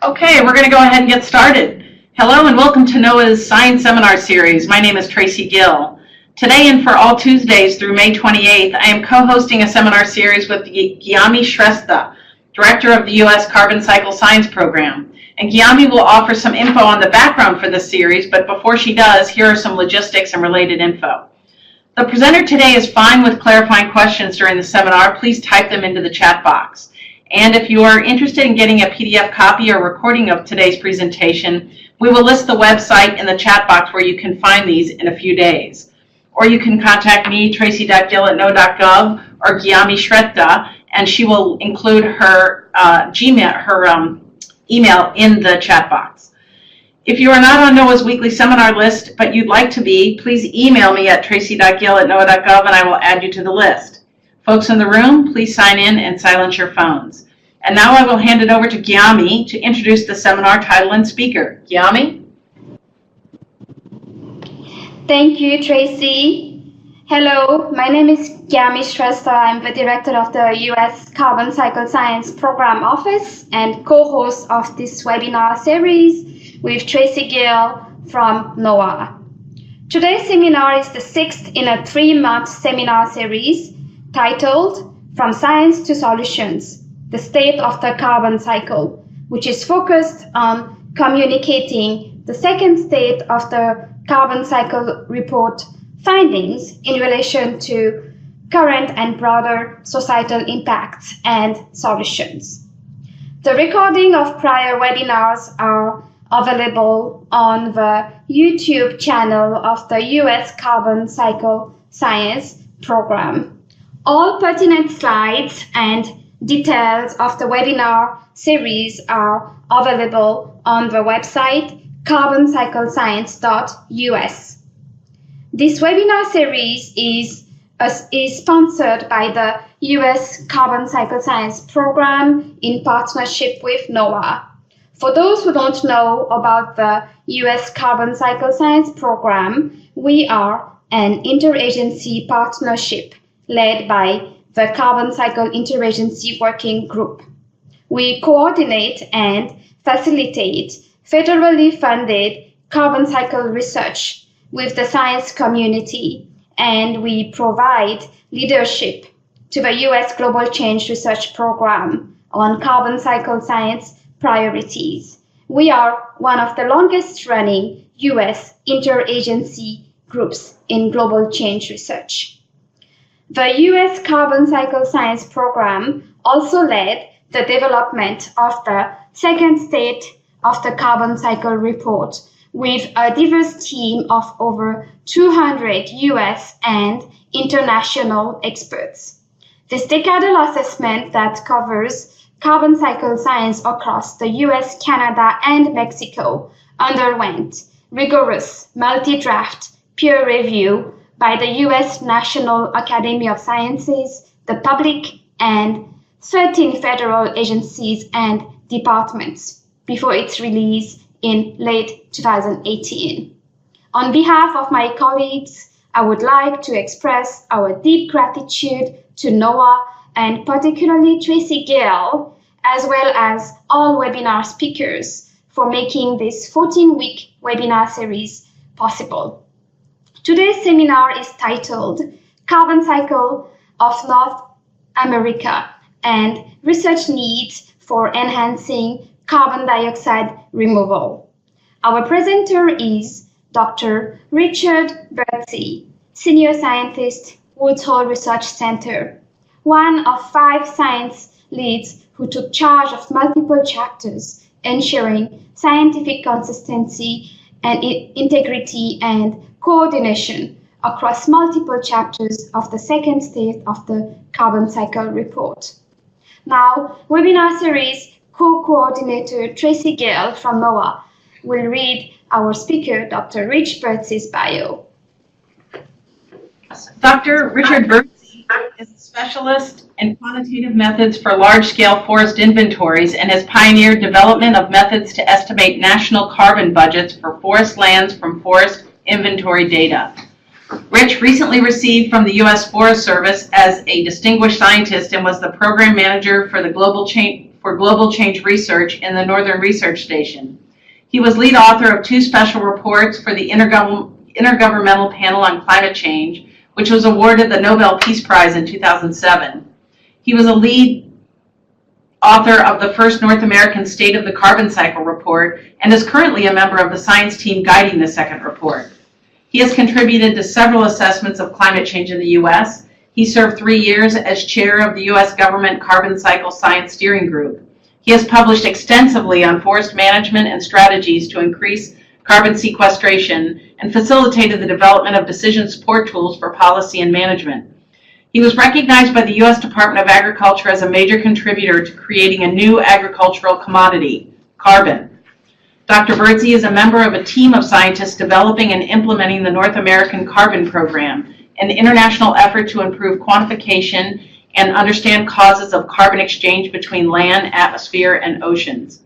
Okay, we're going to go ahead and get started. Hello and welcome to NOAA's Science Seminar Series. My name is Tracy Gill. Today and for all Tuesdays through May 28th, I am co-hosting a seminar series with Gyami Shrestha, Director of the U.S. Carbon Cycle Science Program. And Gyami will offer some info on the background for this series, but before she does, here are some logistics and related info. The presenter today is fine with clarifying questions during the seminar. Please type them into the chat box. And if you are interested in getting a PDF copy or recording of today's presentation, we will list the website in the chat box where you can find these in a few days. Or you can contact me, tracy.gill@noaa.gov, or Gyami Shrestha, and she will include her email in the chat box. If you are not on NOAA's weekly seminar list, but you'd like to be, please email me at tracy.gill@noaa.gov and I will add you to the list. Folks in the room, please sign in and silence your phones. And now I will hand it over to Gyami to introduce the seminar title and speaker. Gyami? Thank you, Tracy. Hello, my name is Gyami Shrestha. I'm the director of the U.S. Carbon Cycle Science Program Office and co-host of this webinar series with Tracy Gill from NOAA. Today's seminar is the sixth in a 3-month seminar series titled From Science to Solutions, the State of the Carbon Cycle, which is focused on communicating the second state of the Carbon Cycle Report findings in relation to current and broader societal impacts and solutions. The recording of prior webinars are available on the YouTube channel of the U.S. Carbon Cycle Science Program. All pertinent slides and details of the webinar series are available on the website carboncyclescience.us. This webinar series is sponsored by the U.S. Carbon Cycle Science Program in partnership with NOAA. For those who don't know about the U.S. Carbon Cycle Science Program, we are an interagency partnership led by the Carbon Cycle Interagency Working Group. We coordinate and facilitate federally funded carbon cycle research with the science community, and we provide leadership to the U.S. Global Change Research Program on carbon cycle science priorities. We are one of the longest running U.S. interagency groups in global change research. The U.S. Carbon Cycle Science Program also led the development of the second state of the Carbon Cycle Report with a diverse team of over 200 U.S. and international experts. This decadal assessment that covers carbon cycle science across the U.S., Canada, and Mexico underwent rigorous multi-draft peer review by the U.S. National Academy of Sciences, the public, and 13 federal agencies and departments before its release in late 2018. On behalf of my colleagues, I would like to express our deep gratitude to NOAA and particularly Tracy Gill, as well as all webinar speakers for making this 14-week webinar series possible. Today's seminar is titled Carbon Cycle of North America and Research Needs for Enhancing Carbon Dioxide Removal. Our presenter is Dr. Richard Birdsey, Senior Scientist, Woods Hole Research Center, one of 5 science leads who took charge of multiple chapters, ensuring scientific consistency and integrity and coordination across multiple chapters of the second state of the Carbon Cycle Report. Now, webinar series co-coordinator Tracy Gill from NOAA will read our speaker, Dr. Rich Birdsey's bio. Dr. Richard Birdsey is a specialist in quantitative methods for large-scale forest inventories and has pioneered development of methods to estimate national carbon budgets for forest lands from forest inventory data. Rich recently received from the U.S. Forest Service as a distinguished scientist and was the program manager for the for global change research in the Northern Research Station. He was lead author of 2 special reports for the Intergovernmental Panel on Climate Change, which was awarded the Nobel Peace Prize in 2007. He was a lead author of the first North American State of the Carbon Cycle report and is currently a member of the science team guiding the second report. He has contributed to several assessments of climate change in the U.S. He served 3 years as chair of the U.S. Government Carbon Cycle Science Steering Group. He has published extensively on forest management and strategies to increase carbon sequestration and facilitated the development of decision support tools for policy and management. He was recognized by the U.S. Department of Agriculture as a major contributor to creating a new agricultural commodity, carbon. Dr. Birdsey is a member of a team of scientists developing and implementing the North American Carbon Program, an international effort to improve quantification and understand causes of carbon exchange between land, atmosphere, and oceans.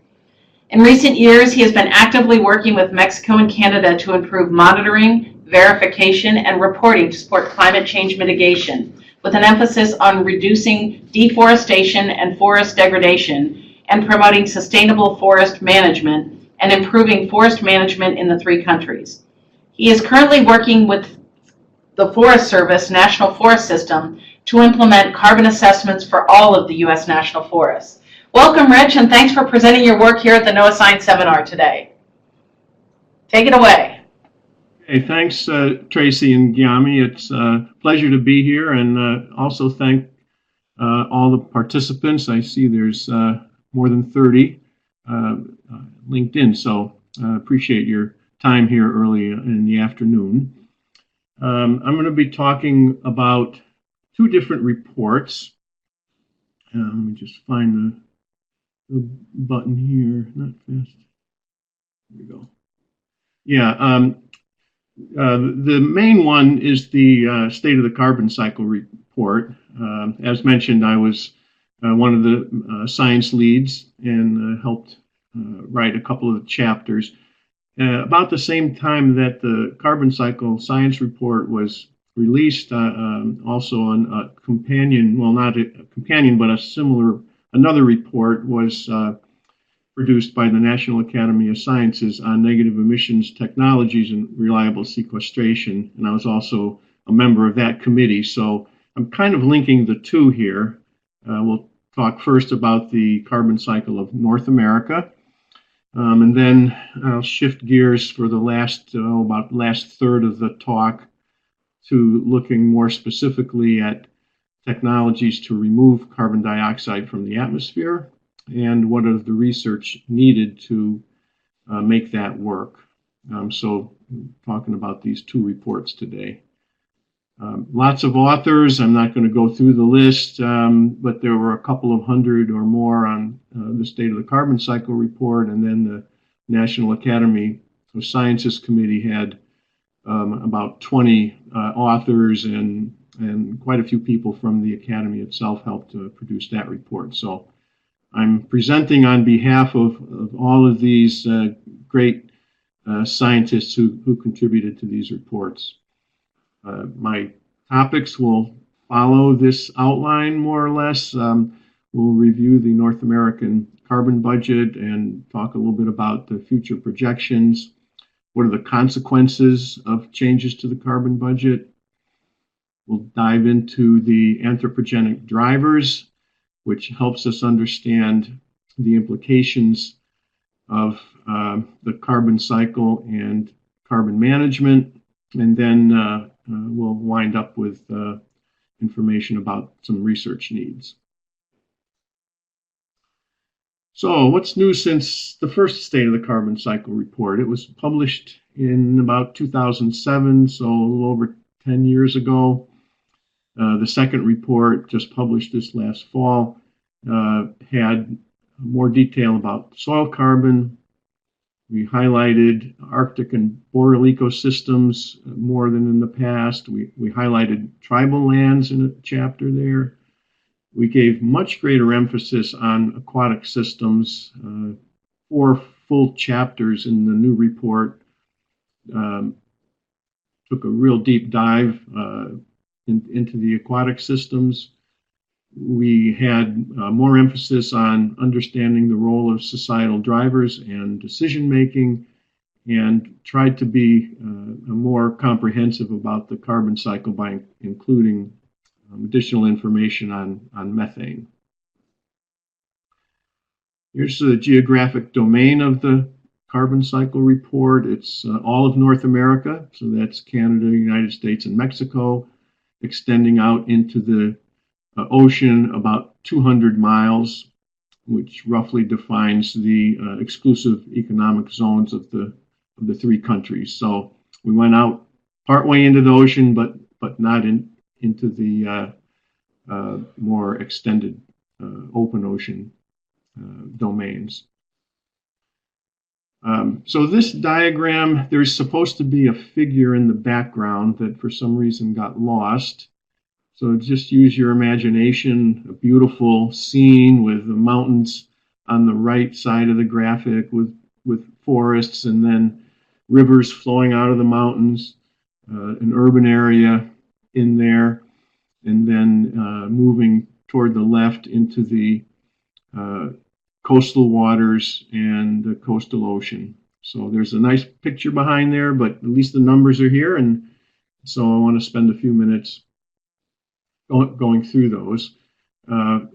In recent years, he has been actively working with Mexico and Canada to improve monitoring, verification, and reporting to support climate change mitigation, with an emphasis on reducing deforestation and forest degradation and promoting sustainable forest management and improving forest management in the 3 countries. He is currently working with the Forest Service National Forest System to implement carbon assessments for all of the U.S. national forests. Welcome, Rich, and thanks for presenting your work here at the NOAA Science Seminar today. Take it away. Hey, thanks, Tracy and Gyami. It's a pleasure to be here, and also thank all the participants. I see there's more than 30 linked in, so I appreciate your time here early in the afternoon. I'm going to be talking about 2 different reports. Let me just find the button here. Not fast. There we go. Yeah. The main one is the State of the Carbon Cycle report. As mentioned, I was one of the science leads and helped write a couple of chapters. About the same time that the Carbon Cycle Science Report was released, also on a companion, well, not a companion, but a similar, another report was produced by the National Academy of Sciences on negative emissions technologies and reliable sequestration. And I was also a member of that committee. So I'm kind of linking the 2 here. We'll talk first about the carbon cycle of North America. And then I'll shift gears for the last third of the talk to looking more specifically at technologies to remove carbon dioxide from the atmosphere and what is the research needed to make that work. So talking about these 2 reports today. Lots of authors. I'm not going to go through the list, but there were a couple of hundred or more on the State of the Carbon Cycle report, and then the National Academy of Sciences Committee had about 20 authors, and quite a few people from the Academy itself helped produce that report. So I'm presenting on behalf of all of these great scientists who contributed to these reports. My topics will follow this outline more or less. We'll review the North American carbon budget and talk a little bit about the future projections. What are the consequences of changes to the carbon budget? We'll dive into the anthropogenic drivers, which helps us understand the implications of the carbon cycle and carbon management. And then we'll wind up with information about some research needs. So what's new since the first State of the Carbon Cycle report? It was published in about 2007, so a little over 10 years ago. The second report, just published this last fall, had more detail about soil carbon. We highlighted Arctic and boreal ecosystems more than in the past. We highlighted tribal lands in a chapter there. We gave much greater emphasis on aquatic systems. 4 full chapters in the new report took a real deep dive into the aquatic systems. we had more emphasis on understanding the role of societal drivers and decision making, and tried to be more comprehensive about the carbon cycle by including additional information on methane. Here's the geographic domain of the carbon cycle report. It's all of North America, so that's Canada, United States, and Mexico, extending out into the ocean about 200 miles, which roughly defines the exclusive economic zones of the three countries. So we went out partway into the ocean, but not into the more extended open ocean domains. So this diagram, there's supposed to be a figure in the background that for some reason got lost. So just use your imagination, a beautiful scene with the mountains on the right side of the graphic with forests and then rivers flowing out of the mountains, an urban area in there, and then moving toward the left into the coastal waters and the coastal ocean. So there's a nice picture behind there, but at least the numbers are here, and so I want to spend a few minutes going through those.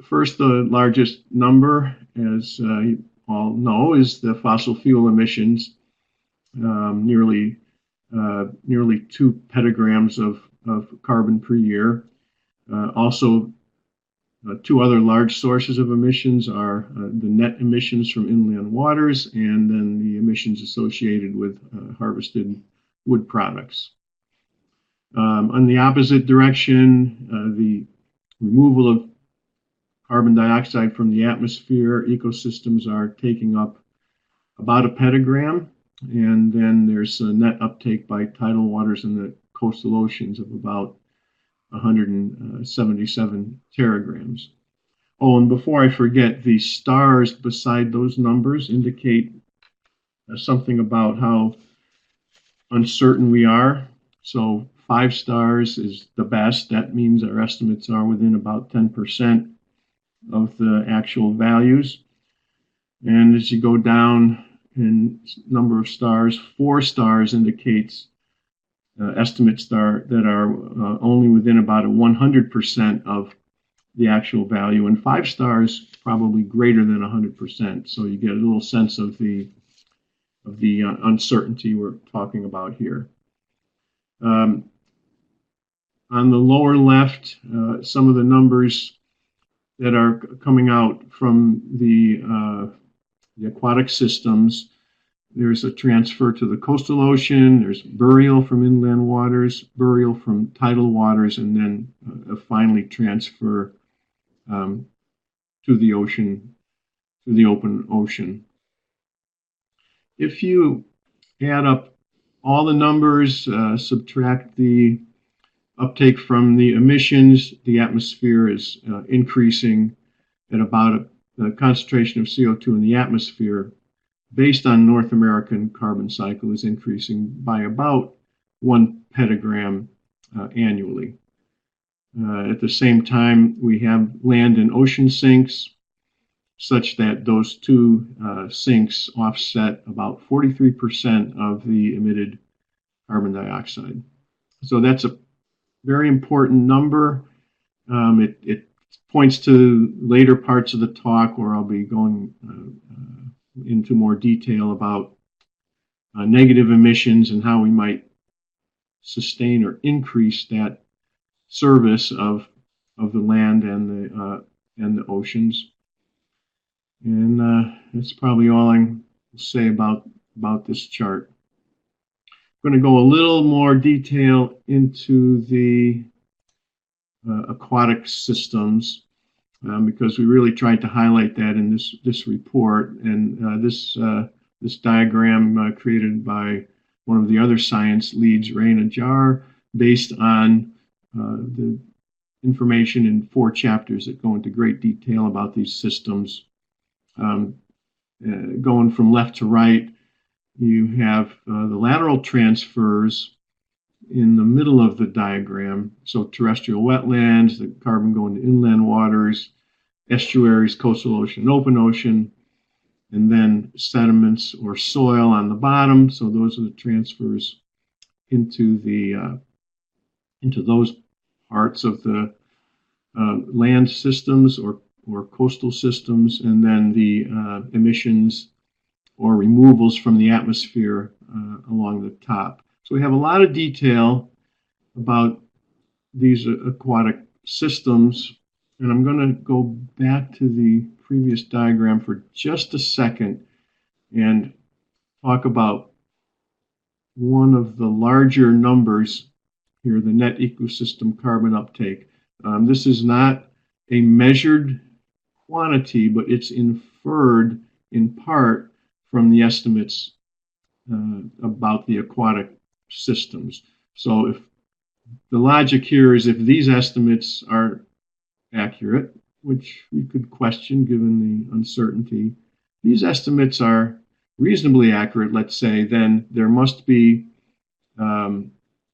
First, the largest number, as you all know, is the fossil fuel emissions, nearly 2 petagrams of carbon per year. Also, two other large sources of emissions are the net emissions from inland waters and then the emissions associated with harvested wood products. On the opposite direction, the removal of carbon dioxide from the atmosphere, ecosystems are taking up about a petagram, and then there's a net uptake by tidal waters in the coastal oceans of about 177 teragrams. Oh, and before I forget, the stars beside those numbers indicate something about how uncertain we are. So 5 stars is the best. That means our estimates are within about 10% of the actual values. And as you go down in number of stars, 4 stars indicates estimates that are only within about a 100% of the actual value, and 5 stars probably greater than 100%. So you get a little sense of the uncertainty we're talking about here. On the lower left, some of the numbers that are coming out from the aquatic systems. There's a transfer to the coastal ocean, there's burial from inland waters, burial from tidal waters, and then finally transfer to the ocean, to the open ocean. If you add up all the numbers, subtract the uptake from the emissions, the atmosphere is increasing at about the concentration of CO2 in the atmosphere based on North American carbon cycle is increasing by about 1 petagram annually. At the same time, we have land and ocean sinks, such that those two sinks offset about 43% of the emitted carbon dioxide. So that's a very important number. It points to later parts of the talk where I'll be going into more detail about negative emissions and how we might sustain or increase that service of the land and the oceans. And that's probably all I will say about this chart. I'm going to go a little more detail into the aquatic systems because we really tried to highlight that in this report. And this diagram created by one of the other science leads, Raina Jar, based on the information in 4 chapters that go into great detail about these systems. Going from left to right, you have the lateral transfers in the middle of the diagram. So terrestrial wetlands, the carbon going to inland waters, estuaries, coastal ocean, and open ocean, and then sediments or soil on the bottom. So those are the transfers into those parts of the land systems or coastal systems, and then the emissions or removals from the atmosphere along the top. So we have a lot of detail about these aquatic systems, and I'm going to go back to the previous diagram for just a second and talk about one of the larger numbers here, the net ecosystem carbon uptake. This is not a measured quantity, but it's inferred in part from the estimates about the aquatic systems. So if the logic here is if these estimates are accurate, which we could question given the uncertainty, these estimates are reasonably accurate, let's say, then there must be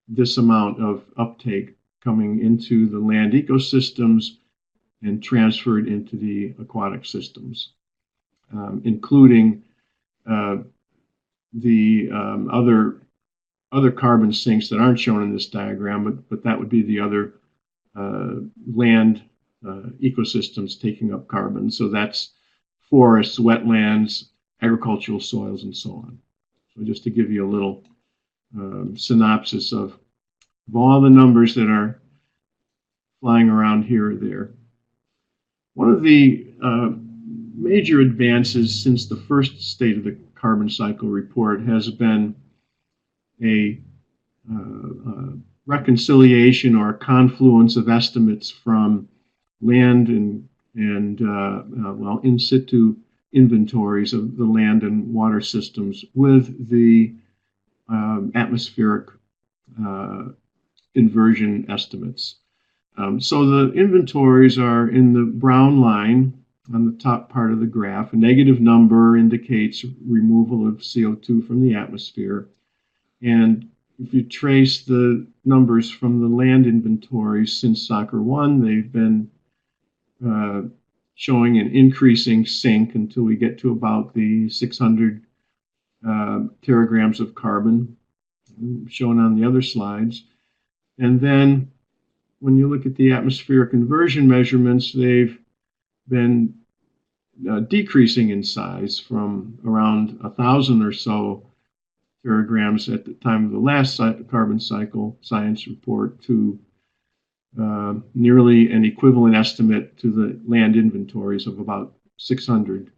this amount of uptake coming into the land ecosystems and transferred into the aquatic systems, including the other carbon sinks that aren't shown in this diagram, but that would be the other land ecosystems taking up carbon. So that's forests, wetlands, agricultural soils, and so on. So just to give you a little synopsis of all the numbers that are flying around here or there. One of the major advances since the first State of the Carbon Cycle report has been a reconciliation or a confluence of estimates from land and well, in situ inventories of the land and water systems with the atmospheric inversion estimates. So the inventories are in the brown line on the top part of the graph. A negative number indicates removal of CO2 from the atmosphere. And if you trace the numbers from the land inventories since SOCCR1, they've been showing an increasing sink until we get to about the 600 teragrams of carbon, shown on the other slides. And then when you look at the atmospheric inversion measurements, they've been decreasing in size from around 1,000 or so teragrams at the time of the last carbon cycle science report to nearly an equivalent estimate to the land inventories of about 600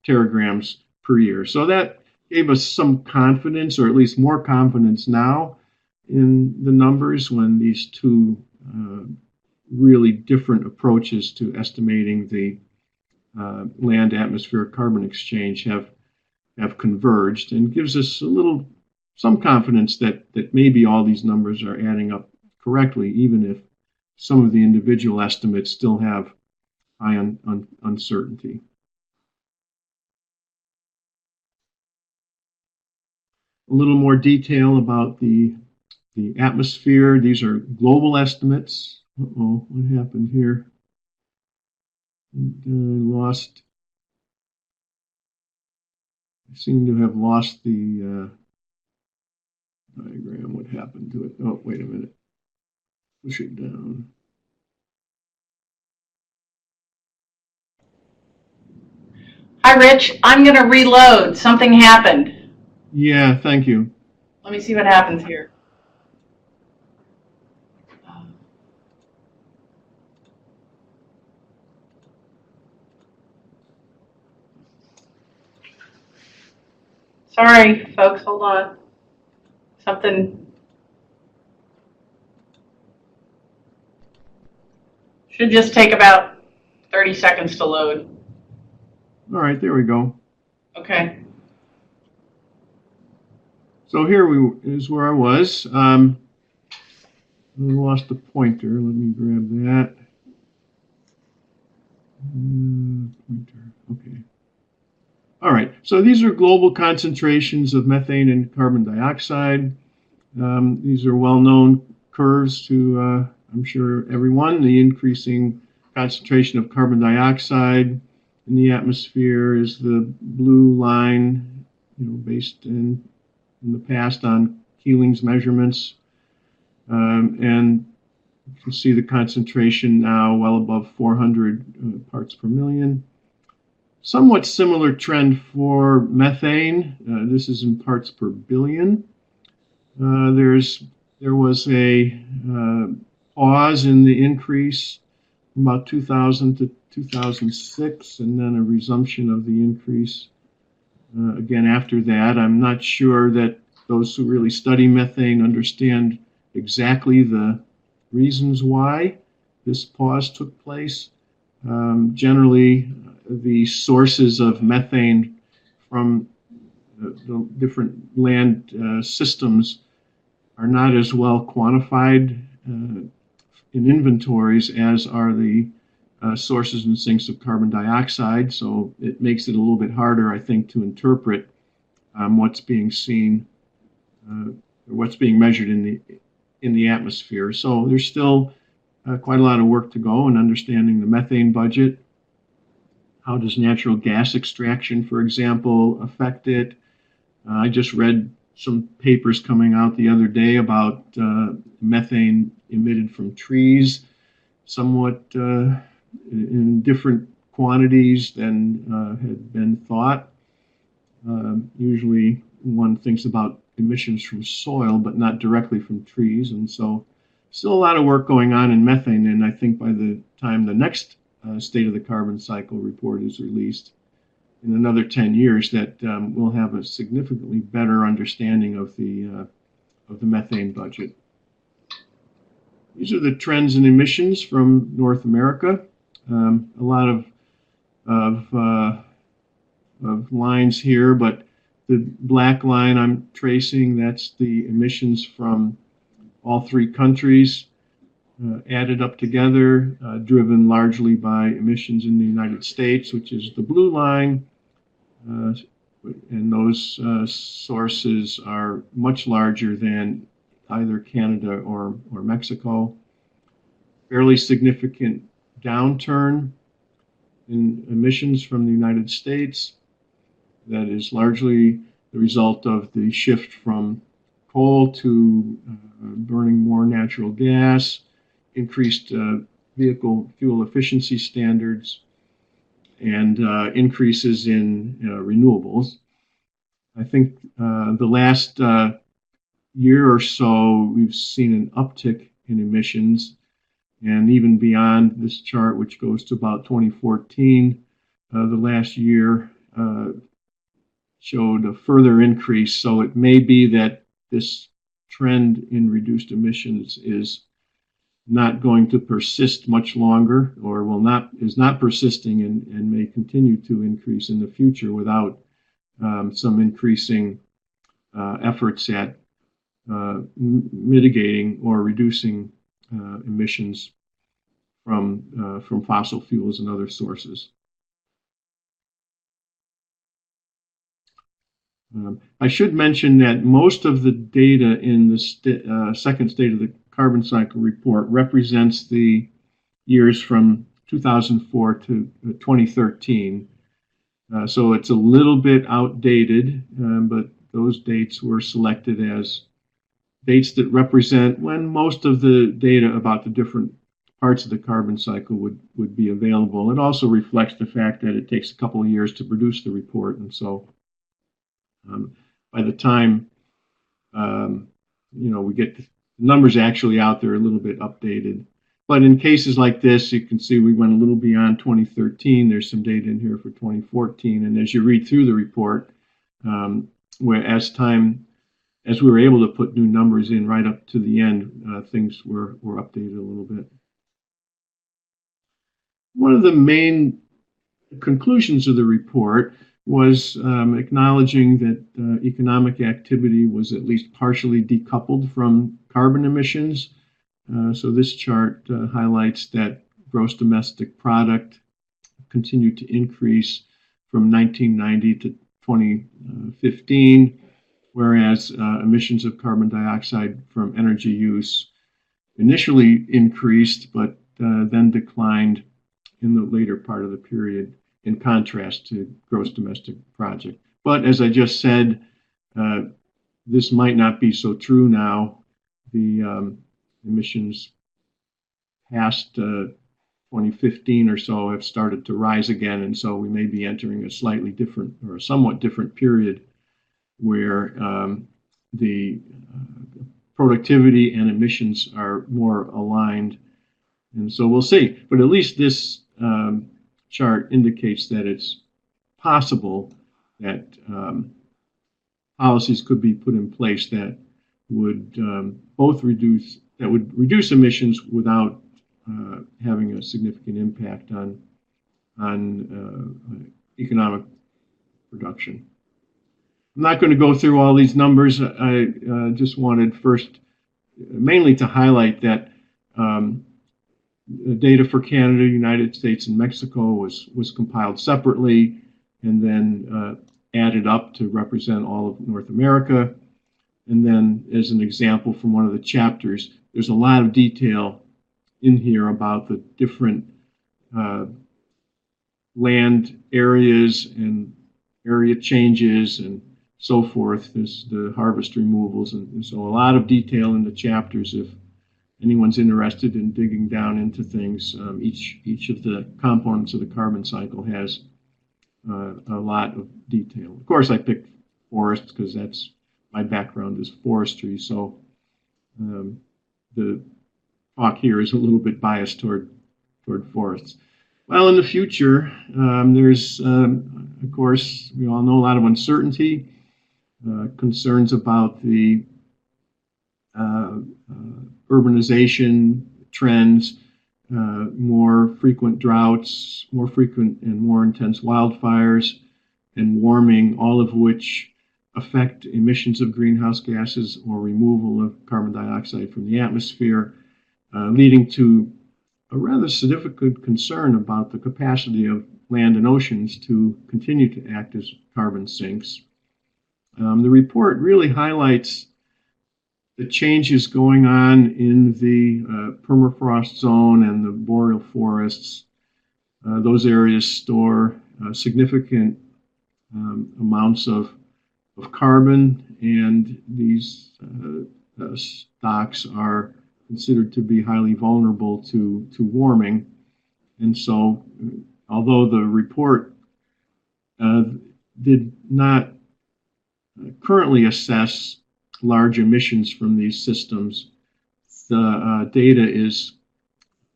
teragrams per year. So that gave us some confidence, or at least more confidence now, in the numbers when these two really different approaches to estimating the land atmospheric carbon exchange have converged, and gives us some confidence that maybe all these numbers are adding up correctly, even if some of the individual estimates still have high uncertainty. A little more detail about the atmosphere. These are global estimates. Uh-oh, what happened here? I seem to have lost the diagram. What happened to it? Oh, wait a minute. Push it down. Hi, Rich. I'm going to reload. Something happened. Yeah, thank you. Let me see what happens here. Sorry, folks. Hold on. Something should just take about 30 seconds to load. All right, there we go. Okay. So here is where I was. I lost the pointer. Let me grab that. Pointer. Okay. All right, so these are global concentrations of methane and carbon dioxide. These are well-known curves to, I'm sure, everyone. The increasing concentration of carbon dioxide in the atmosphere is the blue line, based in the past on Keeling's measurements. And you can see the concentration now well above 400 parts per million. Somewhat similar trend for methane. This is in parts per billion. There was a pause in the increase from about 2000 to 2006, and then a resumption of the increase again after that. I'm not sure that those who really study methane understand exactly the reasons why this pause took place. Generally, the sources of methane from the different land systems are not as well quantified in inventories as are the sources and sinks of carbon dioxide. So it makes it a little bit harder, I think, to interpret what's being seen or what's being measured in the atmosphere. So there's still quite a lot of work to go in understanding the methane budget. How does natural gas extraction, for example, affect it? I just read some papers coming out the other day about methane emitted from trees, somewhat in different quantities than had been thought. Usually one thinks about emissions from soil, but not directly from trees. And so still a lot of work going on in methane. And I think by the time the next State of the Carbon Cycle report is released in another 10 years, that we'll have a significantly better understanding of the methane budget. These are the trends in emissions from North America. A lot of lines here, but the black line I'm tracing, that's the emissions from all three countries added up together, driven largely by emissions in the United States, which is the blue line. And those sources are much larger than either Canada or Mexico. Fairly significant downturn in emissions from the United States. That is largely the result of the shift from coal to burning more natural gas, increased vehicle fuel efficiency standards, and increases in renewables. I think the last year or so, we've seen an uptick in emissions, and even beyond this chart, which goes to about 2014, the last year showed a further increase. So it may be that this trend in reduced emissions is not going to persist much longer, or is not persisting and may continue to increase in the future without some increasing efforts at mitigating or reducing emissions from fossil fuels and other sources. I should mention that most of the data in the second State of the Carbon Cycle report represents the years from 2004 to 2013. So it's a little bit outdated, but those dates were selected as dates that represent when most of the data about the different parts of the carbon cycle would be available. It also reflects the fact that it takes a couple of years to produce the report, and so by the time we get the numbers actually out there, a little bit updated. But in cases like this, you can see we went a little beyond 2013. There's some data in here for 2014, and as you read through the report, as we were able to put new numbers in right up to the end, things were updated a little bit. One of the main conclusions of the report was acknowledging that economic activity was at least partially decoupled from carbon emissions. So this chart highlights that gross domestic product continued to increase from 1990 to 2015, whereas emissions of carbon dioxide from energy use initially increased, but then declined in the later part of the period, in contrast to gross domestic product. But as I just said, this might not be so true now. The emissions past 2015 or so have started to rise again, and so we may be entering a slightly different or a somewhat different period where the productivity and emissions are more aligned. And so we'll see. But at least this chart indicates that it's possible that policies could be put in place that would both reduce emissions without having a significant impact on economic production. I'm not going to go through all these numbers. I just wanted first mainly to highlight that the data for Canada, United States, and Mexico was compiled separately and then added up to represent all of North America. And then as an example from one of the chapters, there's a lot of detail in here about the different land areas and area changes and so forth. There's the harvest removals, and so a lot of detail in the chapters if anyone's interested in digging down into things. Each of the components of the carbon cycle has a lot of detail. Of course, I picked forests because that's my background is forestry, so the talk here is a little bit biased toward forests. Well, in the future, there's, of course, we all know a lot of uncertainty, concerns about the urbanization trends, more frequent droughts, more frequent and more intense wildfires, and warming, all of which affect emissions of greenhouse gases or removal of carbon dioxide from the atmosphere, leading to a rather significant concern about the capacity of land and oceans to continue to act as carbon sinks. The report really highlights the changes going on in the permafrost zone and the boreal forests. Those areas store significant amounts of carbon, and these stocks are considered to be highly vulnerable to warming. And so, although the report did not currently assess large emissions from these systems, the data is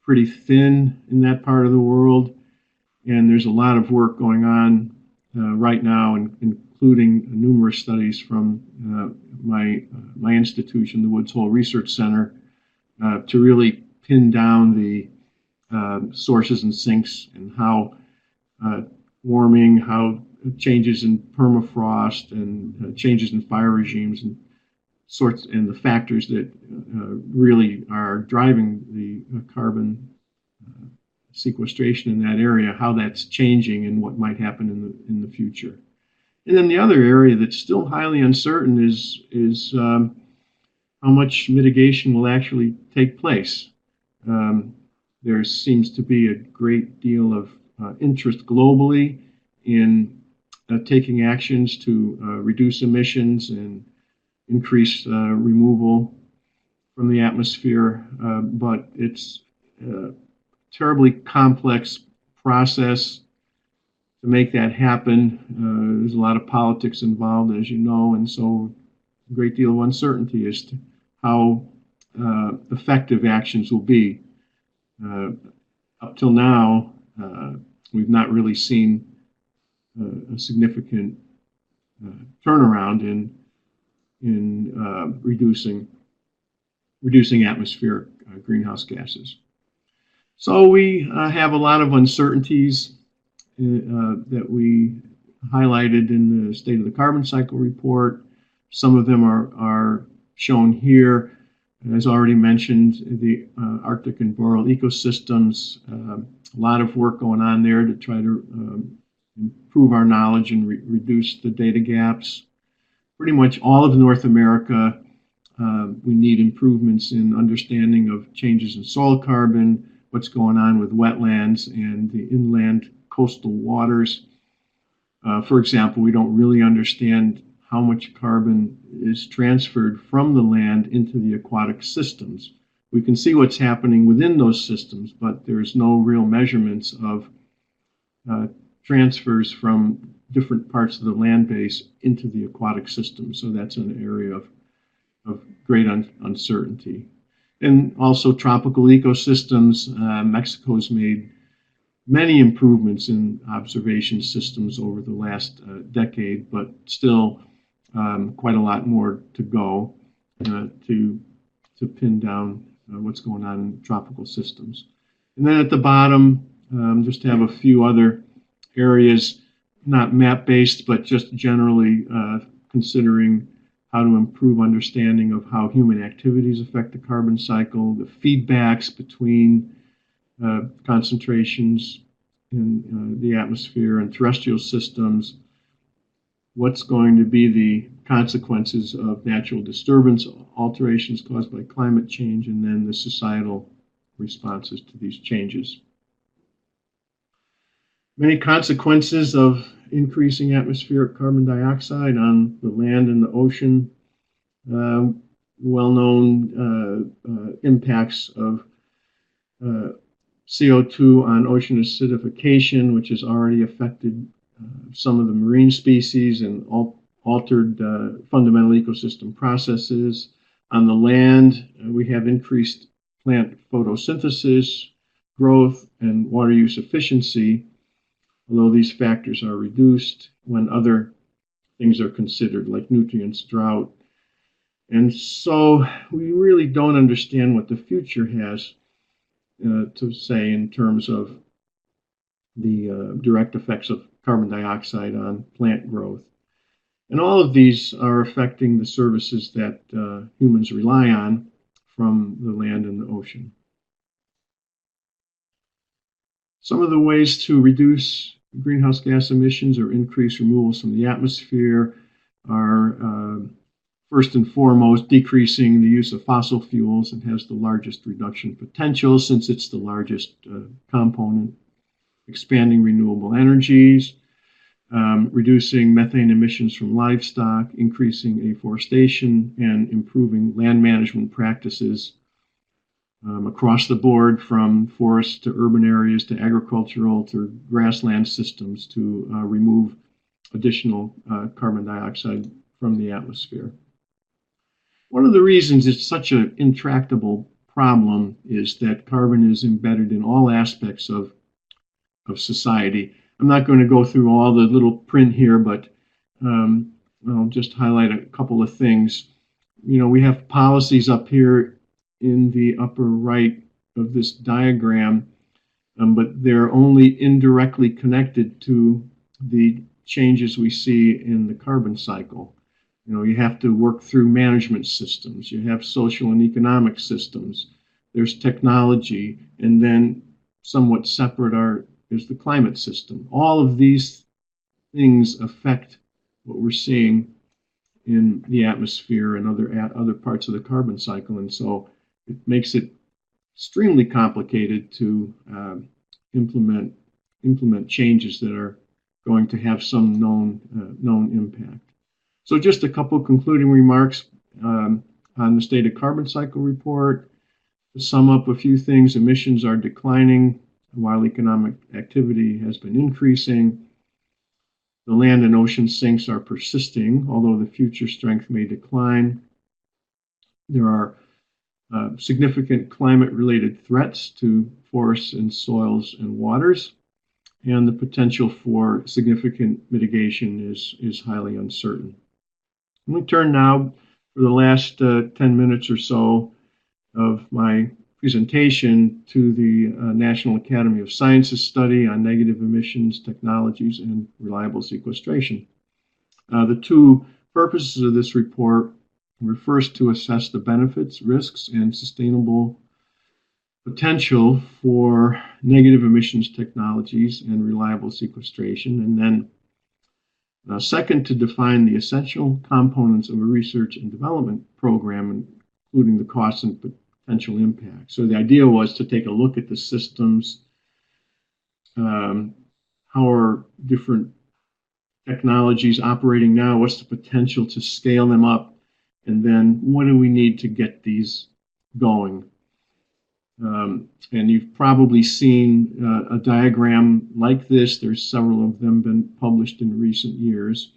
pretty thin in that part of the world, and there's a lot of work going on right now, including numerous studies from my institution, the Woods Hole Research Center, to really pin down the sources and sinks and how warming, how changes in permafrost and changes in fire regimes and the factors that really are driving the carbon sequestration in that area, how that's changing and what might happen in the future. And then the other area that's still highly uncertain is how much mitigation will actually take place. There seems to be a great deal of interest globally in taking actions to reduce emissions and increase removal from the atmosphere, but it's a terribly complex process to make that happen. There's a lot of politics involved, as you know, and so a great deal of uncertainty as to how effective actions will be. Up till now, we've not really seen a significant turnaround in reducing atmospheric greenhouse gases. So we have a lot of uncertainties that we highlighted in the State of the Carbon Cycle report. Some of them are shown here. As already mentioned, the Arctic and boreal ecosystems, a lot of work going on there to try to improve our knowledge and reduce the data gaps. Pretty much all of North America, we need improvements in understanding of changes in soil carbon, what's going on with wetlands and the inland coastal waters. For example, we don't really understand how much carbon is transferred from the land into the aquatic systems. We can see what's happening within those systems, but there's no real measurements of transfers from different parts of the land base into the aquatic system. So that's an area of great uncertainty. And also tropical ecosystems. Mexico's made many improvements in observation systems over the last decade, but still quite a lot more to go to pin down what's going on in tropical systems. And then at the bottom, just have a few other areas, not map-based, but just generally considering how to improve understanding of how human activities affect the carbon cycle, the feedbacks between concentrations in the atmosphere and terrestrial systems, what's going to be the consequences of natural disturbance alterations caused by climate change, and then the societal responses to these changes. Many consequences of increasing atmospheric carbon dioxide on the land and the ocean. Well-known impacts of CO2 on ocean acidification, which has already affected some of the marine species and altered fundamental ecosystem processes. On the land, we have increased plant photosynthesis, growth, and water use efficiency, although these factors are reduced when other things are considered, like nutrients, drought. And so we really don't understand what the future has to say in terms of the direct effects of carbon dioxide on plant growth. And all of these are affecting the services that humans rely on from the land and the ocean. Some of the ways to reduce greenhouse gas emissions or increase removals from the atmosphere are first and foremost decreasing the use of fossil fuels. It has the largest reduction potential since it's the largest component. Expanding renewable energies, reducing methane emissions from livestock, increasing afforestation, and improving land management practices across the board, from forests to urban areas to agricultural to grassland systems, to remove additional carbon dioxide from the atmosphere. One of the reasons it's such an intractable problem is that carbon is embedded in all aspects of society. I'm not going to go through all the little print here, but I'll just highlight a couple of things. You know, we have policies up here in the upper right of this diagram, but they're only indirectly connected to the changes we see in the carbon cycle. You know, you have to work through management systems. You have social and economic systems. There's technology, and then somewhat separate is the climate system. All of these things affect what we're seeing in the atmosphere and other parts of the carbon cycle, and so it makes it extremely complicated to implement changes that are going to have some known impact. So just a couple concluding remarks on the State of Carbon Cycle report. To sum up a few things, emissions are declining while economic activity has been increasing. The land and ocean sinks are persisting, although the future strength may decline. There are significant climate-related threats to forests and soils and waters, and the potential for significant mitigation is highly uncertain. Let me turn now for the last 10 minutes or so of my presentation to the National Academy of Sciences study on negative emissions technologies and reliable sequestration. The two purposes of this report were first to assess the benefits, risks, and sustainable potential for negative emissions technologies and reliable sequestration, and then second, to define the essential components of a research and development program, including the costs and potential impact. So the idea was to take a look at the systems, how are different technologies operating now, what's the potential to scale them up, and then what do we need to get these going. And you've probably seen a diagram like this. There's several of them been published in recent years.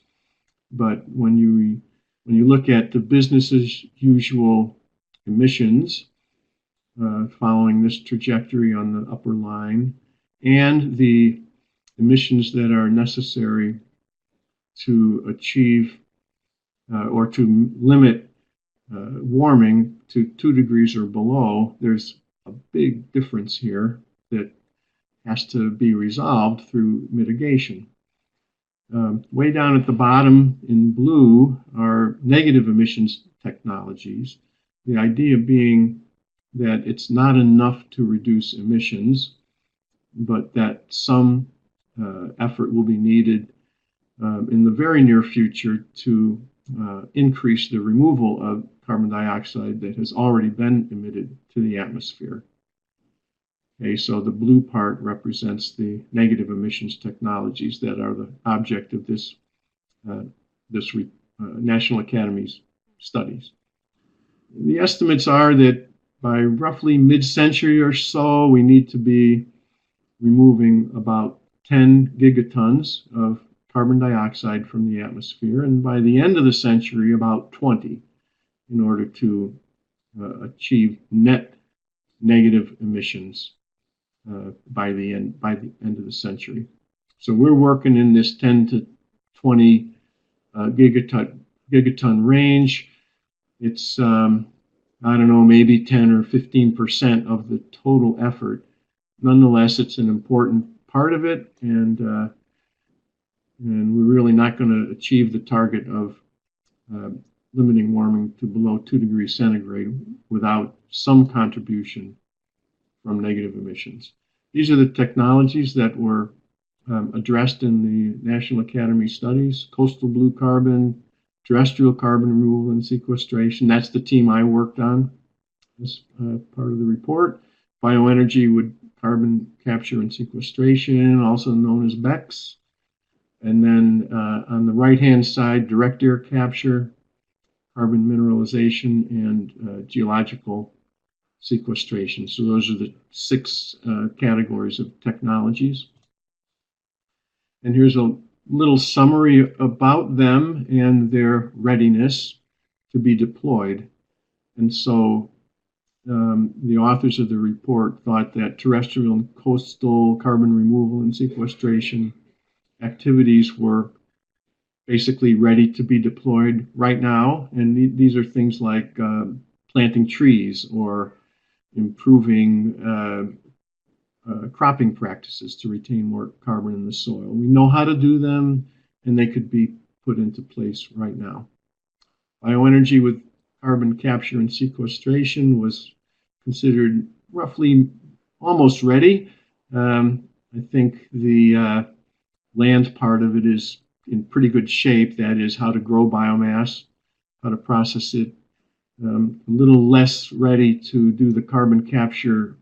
But when you look at the business as usual emissions, following this trajectory on the upper line, and the emissions that are necessary to achieve or to limit warming to 2 degrees or below, there's a big difference here that has to be resolved through mitigation. Way down at the bottom in blue are negative emissions technologies. The idea being that it's not enough to reduce emissions, but that some effort will be needed in the very near future to increase the removal of carbon dioxide that has already been emitted to the atmosphere. Okay, so the blue part represents the negative emissions technologies that are the object of this National Academy's studies. The estimates are that by roughly mid-century or so, we need to be removing about 10 gigatons of carbon dioxide from the atmosphere, and by the end of the century, about 20, in order to achieve net negative emissions by the end of the century. So we're working in this 10 to 20 gigaton range. It's I don't know, maybe 10 or 15% of the total effort. Nonetheless, it's an important part of it, and we're really not going to achieve the target of limiting warming to below 2 degrees centigrade without some contribution from negative emissions. These are the technologies that were addressed in the National Academy studies: coastal blue carbon, terrestrial carbon removal and sequestration. That's the team I worked on, this part of the report. Bioenergy with carbon capture and sequestration, also known as BECCS. And then on the right-hand side, direct air capture, carbon mineralization, and geological sequestration. So those are the 6 categories of technologies. And here's a little summary about them and their readiness to be deployed. And so the authors of the report thought that terrestrial and coastal carbon removal and sequestration activities were basically ready to be deployed right now. And these are things like planting trees or improving cropping practices to retain more carbon in the soil. We know how to do them, and they could be put into place right now. Bioenergy with carbon capture and sequestration was considered roughly almost ready. I think the land part of it is in pretty good shape. That is, how to grow biomass, how to process it. A little less ready to do the carbon capture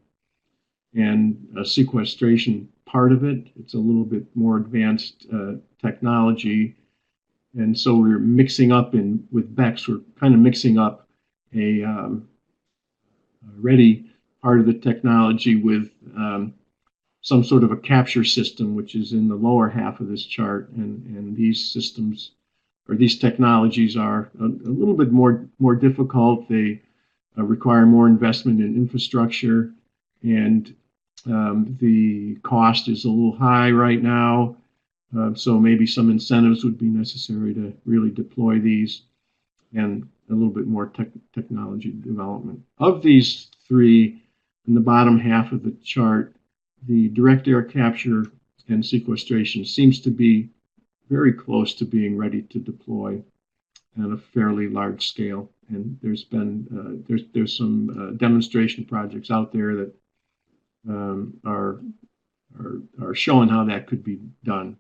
and sequestration part of it. It's a little bit more advanced technology. And so we're mixing up with BECCS, we're kind of mixing up a ready part of the technology with some sort of a capture system, which is in the lower half of this chart. And these systems, or these technologies, are a little bit more difficult. They require more investment in infrastructure, and the cost is a little high right now. So maybe some incentives would be necessary to really deploy these, and a little bit more technology development. Of these 3, in the bottom half of the chart, the direct air capture and sequestration seems to be very close to being ready to deploy on a fairly large scale. And there's been there's some demonstration projects out there that are showing how that could be done.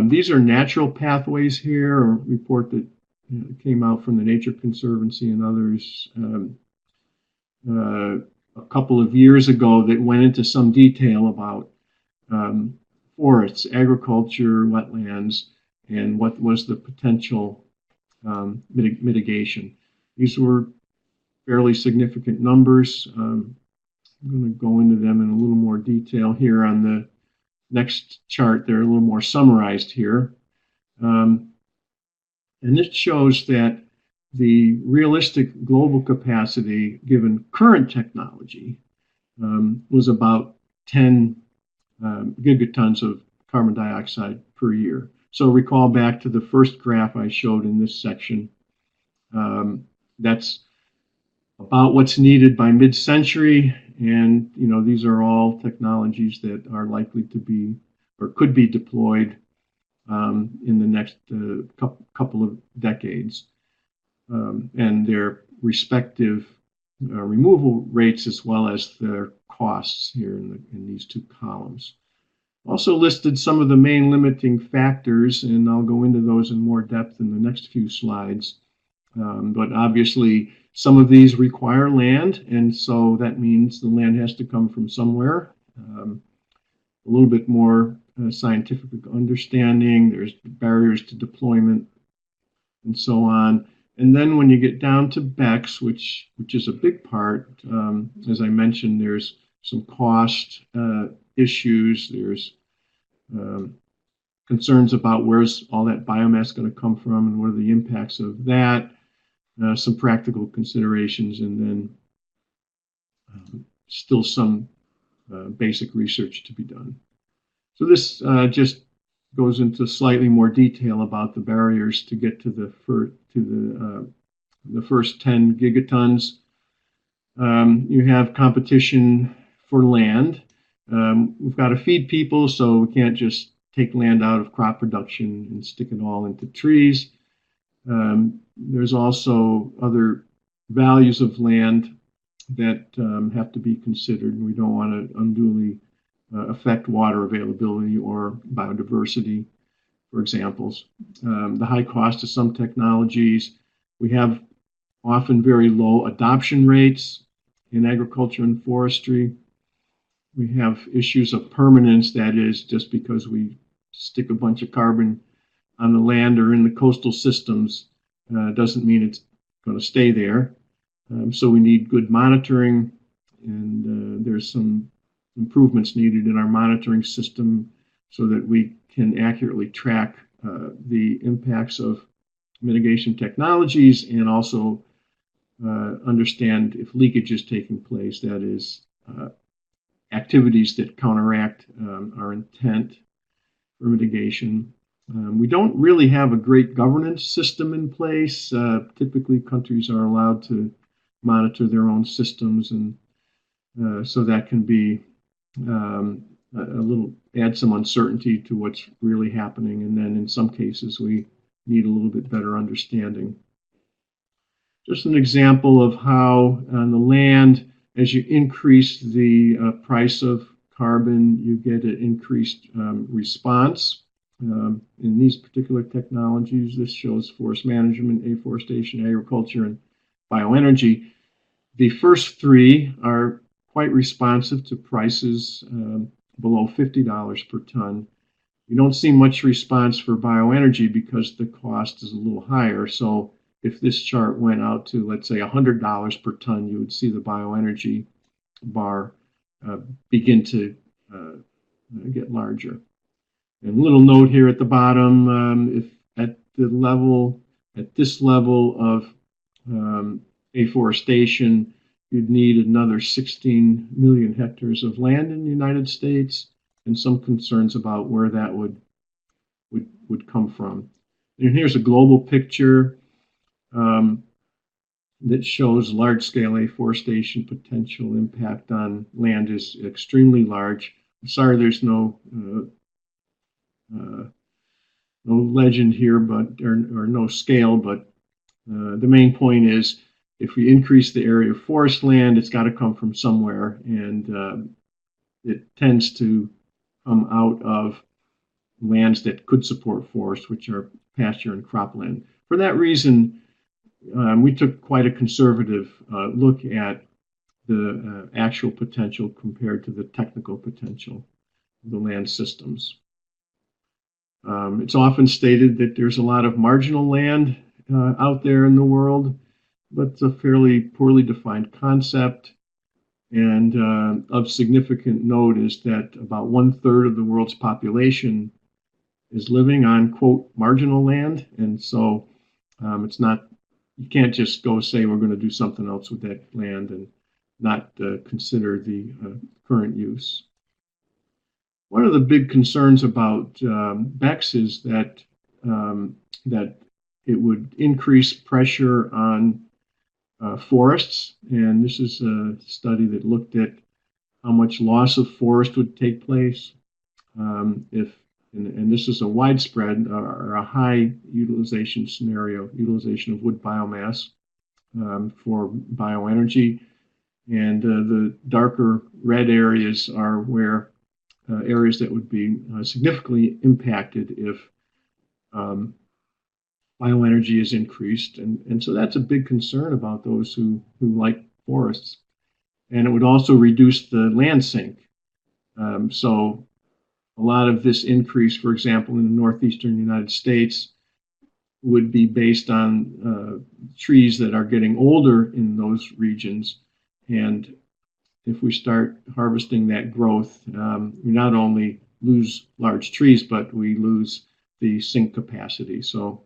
These are natural pathways here, a report that came out from the Nature Conservancy and others a couple of years ago that went into some detail about forests, agriculture, wetlands, and what was the potential mitigation. These were fairly significant numbers. I'm going to go into them in a little more detail here on the next chart. They're a little more summarized here. And it shows that the realistic global capacity given current technology was about 10 gigatons of carbon dioxide per year. So recall back to the first graph I showed in this section. That's about what's needed by mid-century, and these are all technologies that are likely to be or could be deployed in the next couple of decades, and their respective removal rates as well as their costs here in these two columns. Also listed some of the main limiting factors, and I'll go into those in more depth in the next few slides. But obviously, some of these require land, and so that means the land has to come from somewhere. A little bit more scientific understanding. There's barriers to deployment, and so on. And then when you get down to BECS, which is a big part, as I mentioned, there's some cost issues. There's concerns about where's all that biomass going to come from and what are the impacts of that. Some practical considerations, and then still some basic research to be done. So this just goes into slightly more detail about the barriers to get to the first 10 gigatons. You have competition for land. We've got to feed people, so we can't just take land out of crop production and stick it all into trees. There's also other values of land that have to be considered, and we don't want to unduly affect water availability or biodiversity, for examples. The high cost of some technologies. We have often very low adoption rates in agriculture and forestry. We have issues of permanence, that is, just because we stick a bunch of carbon on the land or in the coastal systems doesn't mean it's going to stay there. So we need good monitoring, and there's some improvements needed in our monitoring system so that we can accurately track the impacts of mitigation technologies and also understand if leakage is taking place, that is, activities that counteract our intent for mitigation. We don't really have a great governance system in place. Typically, countries are allowed to monitor their own systems, and so that can be add some uncertainty to what's really happening. And then in some cases, we need a little bit better understanding. Just an example of how on the land, as you increase the price of carbon, you get an increased response. In these particular technologies, this shows forest management, afforestation, agriculture, and bioenergy. The first three are quite responsive to prices below $50 per ton. You don't see much response for bioenergy because the cost is a little higher. So if this chart went out to, let's say, $100 per ton, you would see the bioenergy bar begin to get larger. And a little note here at the bottom, if at this level of afforestation, you'd need another 16 million hectares of land in the United States, and some concerns about where that would come from. And here's a global picture that shows large-scale afforestation potential impact on land is extremely large. I'm sorry there's no legend here, but or no scale, but the main point is if we increase the area of forest land, it's got to come from somewhere, and it tends to come out of lands that could support forests, which are pasture and cropland. For that reason, we took quite a conservative look at the actual potential compared to the technical potential of the land systems. It's often stated that there's a lot of marginal land out there in the world, but it's a fairly poorly defined concept. And of significant note is that about 1/3 of the world's population is living on, quote, marginal land. And so it's not, you can't just go say we're going to do something else with that land and not consider the current use. One of the big concerns about BECCS is that that it would increase pressure on forests, and this is a study that looked at how much loss of forest would take place and this is a widespread or a high utilization scenario, utilization of wood biomass for bioenergy, and the darker red areas are where areas that would be significantly impacted if bioenergy is increased. And so that's a big concern about those who like forests. And it would also reduce the land sink. So a lot of this increase, for example, in the northeastern United States, would be based on trees that are getting older in those regions. And if we start harvesting that growth, we not only lose large trees, but we lose the sink capacity. So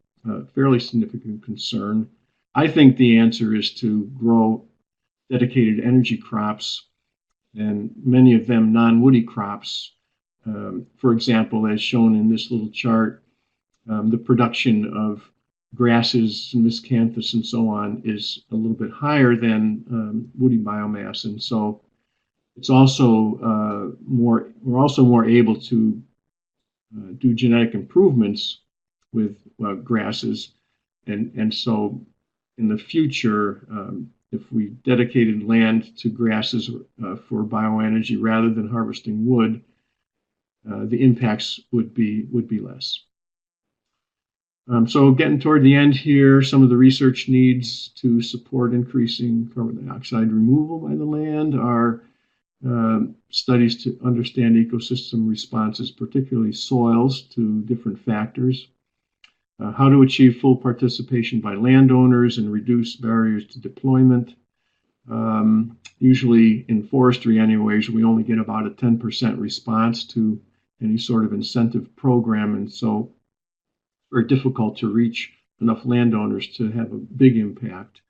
fairly significant concern. I think the answer is to grow dedicated energy crops, and many of them non-woody crops. For example, as shown in this little chart, the production of grasses, miscanthus, and so on is a little bit higher than woody biomass, and so it's also we're also more able to do genetic improvements with grasses, and so in the future, if we dedicated land to grasses for bioenergy rather than harvesting wood, the impacts would be less. So getting toward the end here, some of the research needs to support increasing carbon dioxide removal by the land are studies to understand ecosystem responses, particularly soils, to different factors. How to achieve full participation by landowners and reduce barriers to deployment. Usually in forestry anyways, we only get about a 10% response to any sort of incentive program, and so it's very difficult to reach enough landowners to have a big impact.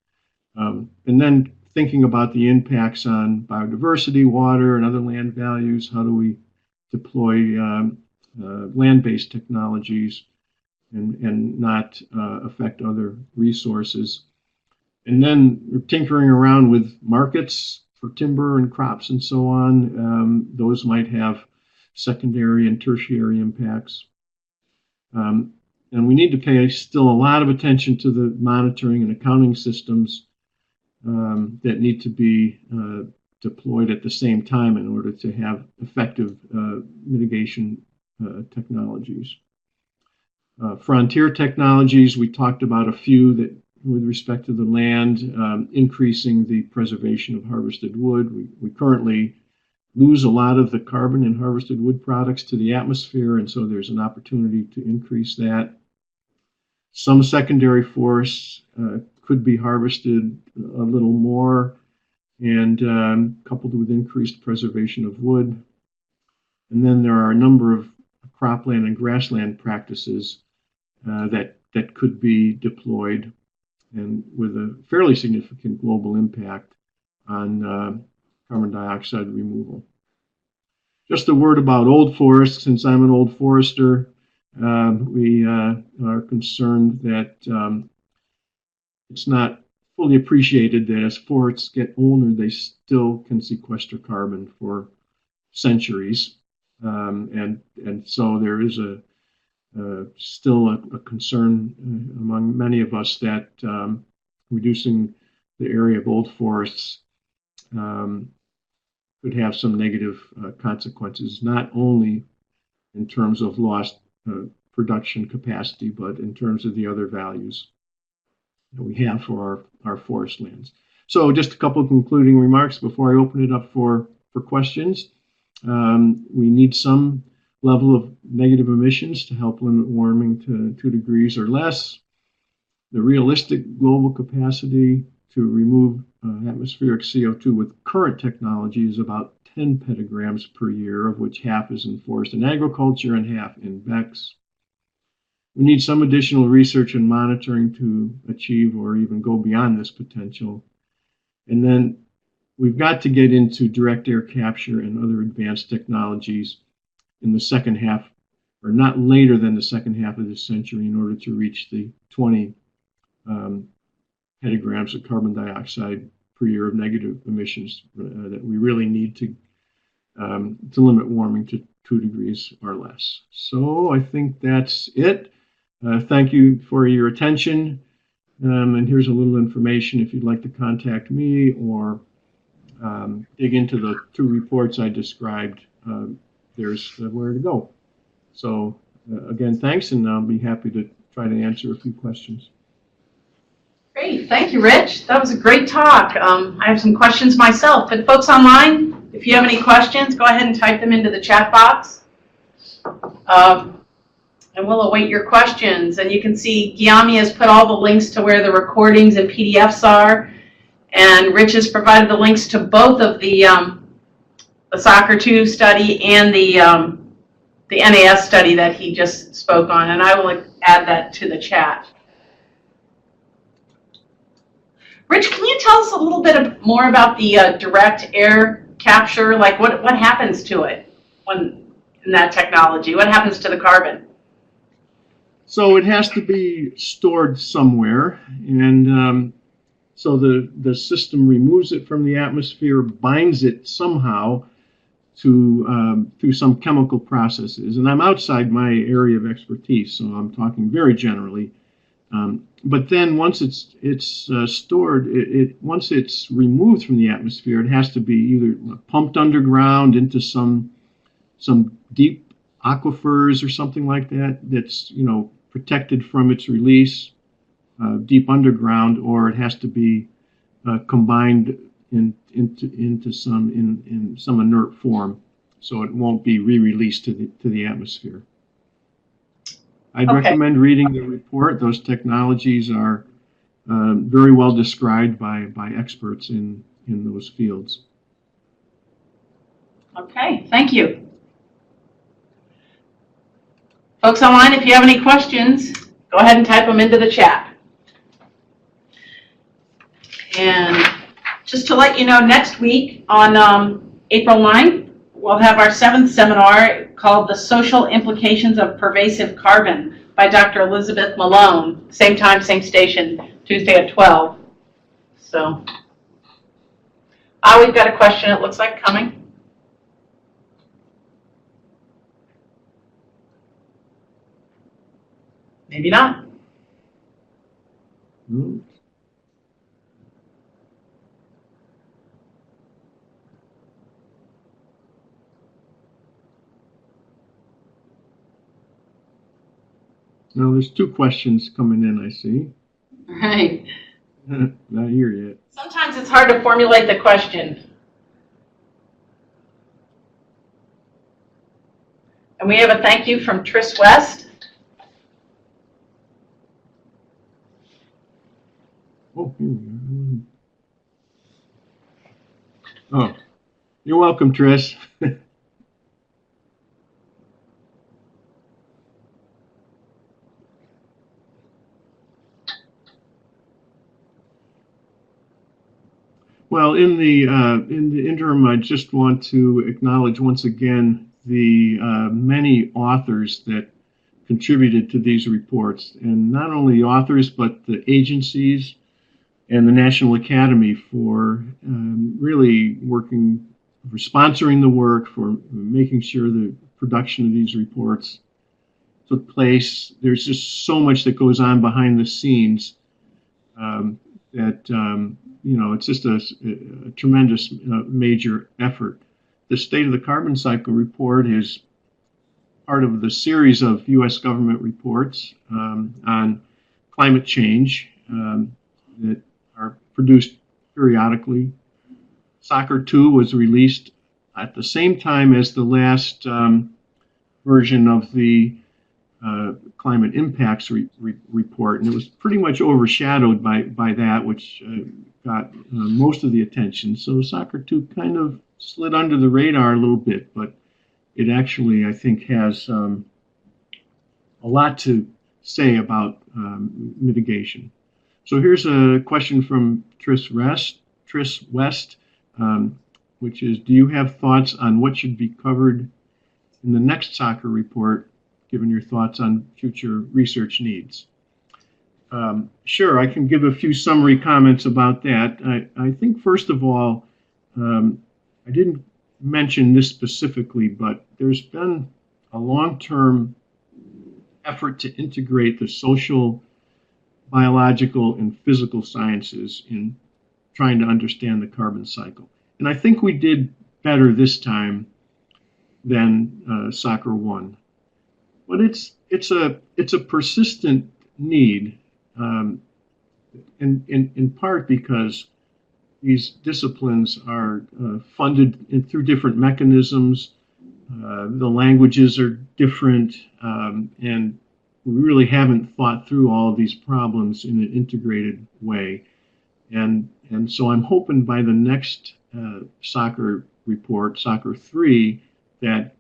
And then thinking about the impacts on biodiversity, water, and other land values. How do we deploy land-based technologies and not affect other resources? And then we're tinkering around with markets for timber and crops and so on. Those might have secondary and tertiary impacts. And we need to pay still a lot of attention to the monitoring and accounting systems that need to be deployed at the same time in order to have effective mitigation technologies. Frontier technologies, we talked about a few that with respect to the land, increasing the preservation of harvested wood. We currently lose a lot of the carbon in harvested wood products to the atmosphere, and so there's an opportunity to increase that. Some secondary forests could be harvested a little more, and coupled with increased preservation of wood. And then there are a number of cropland and grassland practices that could be deployed, and with a fairly significant global impact on carbon dioxide removal. Just a word about old forests. Since I'm an old forester, we are concerned that it's not fully appreciated that as forests get older, they still can sequester carbon for centuries. And so there is still a concern among many of us that reducing the area of old forests could have some negative consequences, not only in terms of lost production capacity, but in terms of the other values that we have for our forest lands. So just a couple of concluding remarks before I open it up for questions. We need some level of negative emissions to help limit warming to 2 degrees or less. The realistic global capacity to remove atmospheric CO2 with current technology is about 10 petagrams per year, of which half is in forest and agriculture and half in BECCS. We need some additional research and monitoring to achieve or even go beyond this potential. And then we've got to get into direct air capture and other advanced technologies in the second half, or not later than the second half of this century, in order to reach the 20 petagrams of carbon dioxide per year of negative emissions that we really need to limit warming to 2 degrees or less. So I think that's it. Thank you for your attention. And here's a little information if you'd like to contact me or dig into the 2 reports I described. There's where to go. So again, thanks, and I'll be happy to try to answer a few questions. Great, thank you, Rich. That was a great talk. I have some questions myself, but folks online, if you have any questions, go ahead and type them into the chat box. And we'll await your questions. And you can see Guillaume has put all the links to where the recordings and PDFs are. And Rich has provided the links to both of the SOCCR2 study and the NAS study that he just spoke on. And I will add that to the chat. Rich, can you tell us a little bit more about the direct air capture? Like what happens to it when in that technology? What happens to the carbon? So it has to be stored somewhere, and so the system removes it from the atmosphere, binds it somehow to through some chemical processes. And I'm outside my area of expertise, so I'm talking very generally. But then once it's stored, once it's removed from the atmosphere, it has to be either pumped underground into some deep aquifers or something like that. That's protected from its release deep underground, or it has to be combined into some in some inert form, so it won't be re-released to the atmosphere. I'd recommend reading the report. Those technologies are very well described by experts in those fields. Okay, thank you. Folks online, if you have any questions, go ahead and type them into the chat. And just to let you know, next week on April 9th, we'll have our 7th seminar called The Social Implications of Pervasive Carbon by Dr. Elizabeth Malone. Same time, same station, Tuesday at 12. So, we've got a question, it looks like, coming. Maybe not. Mm. No, there's 2 questions coming in, I see. Right. Not here yet. Sometimes it's hard to formulate the question. And we have a thank you from Tris West. Oh, here we go. Oh, you're welcome, Tris. Well, in the interim, I just want to acknowledge once again the many authors that contributed to these reports, and not only the authors, but the agencies and the National Academy for really working, for sponsoring the work, for making sure the production of these reports took place. There's just so much that goes on behind the scenes that it's just a tremendous major effort. The State of the Carbon Cycle report is part of the series of U.S. government reports on climate change that are produced periodically. SOCCR2 was released at the same time as the last version of the climate impacts report, and it was pretty much overshadowed by that, which got most of the attention. So SOCCR2 kind of slid under the radar a little bit, but it actually, I think, has a lot to say about mitigation. So here's a question from Tris West, which is, do you have thoughts on what should be covered in the next SOCCR report, given your thoughts on future research needs? Sure, I can give a few summary comments about that. I think, first of all, I didn't mention this specifically, but there's been a long-term effort to integrate the social, biological, and physical sciences in trying to understand the carbon cycle. And I think we did better this time than SOCCR1. But it's a persistent need, in part because these disciplines are funded through different mechanisms. The languages are different, and we really haven't thought through all of these problems in an integrated way. And so I'm hoping by the next SOCCR report, SOCCR3, that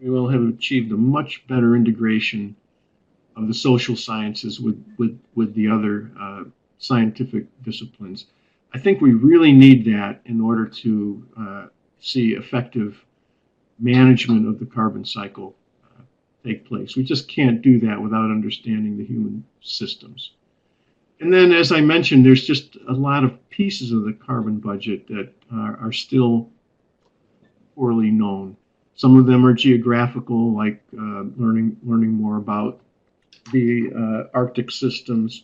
we will have achieved a much better integration of the social sciences with the other scientific disciplines. I think we really need that in order to see effective management of the carbon cycle take place. We just can't do that without understanding the human systems. And then, as I mentioned, there's just a lot of pieces of the carbon budget that are still poorly known. Some of them are geographical, like learning more about the Arctic systems,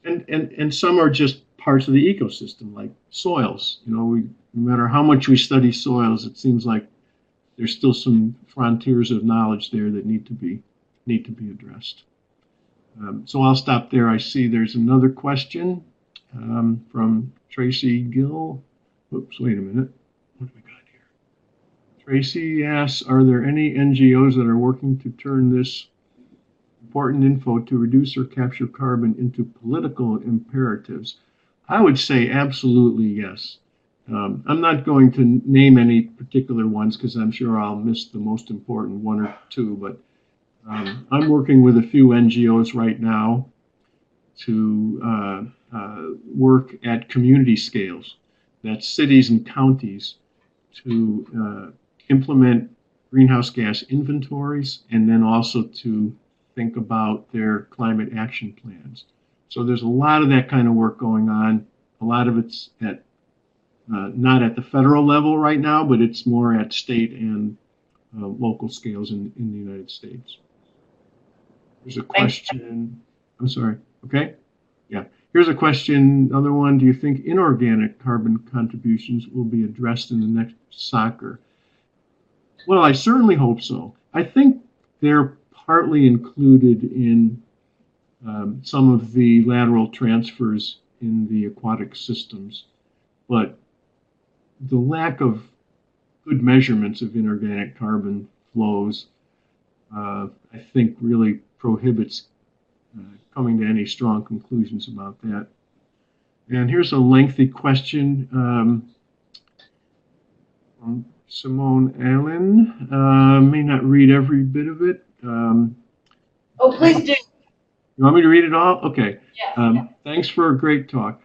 and some are just parts of the ecosystem, like soils. No matter how much we study soils, it seems like there's still some frontiers of knowledge there that need to be addressed. So I'll stop there. I see there's another question from Tracy Gill. Oops, wait a minute. What do we got here? Tracy asks, are there any NGOs that are working to turn this important info to reduce or capture carbon into political imperatives? I would say absolutely yes. I'm not going to name any particular ones because I'm sure I'll miss the most important one or two, but I'm working with a few NGOs right now to work at community scales, that's cities and counties, to implement greenhouse gas inventories and then also to think about their climate action plans. So there's a lot of that kind of work going on. A lot of it's at not at the federal level right now, but it's more at state and local scales in the United States. There's a question. I'm sorry. Okay. Yeah. Here's a question. Another one. Do you think inorganic carbon contributions will be addressed in the next SOCCR? Well, I certainly hope so. I think they're partly included in some of the lateral transfers in the aquatic systems, but the lack of good measurements of inorganic carbon flows, I think, really prohibits coming to any strong conclusions about that. And here's a lengthy question from Simone Allen. May not read every bit of it. Oh, please do. You want me to read it all? Okay. Yes. Thanks for a great talk.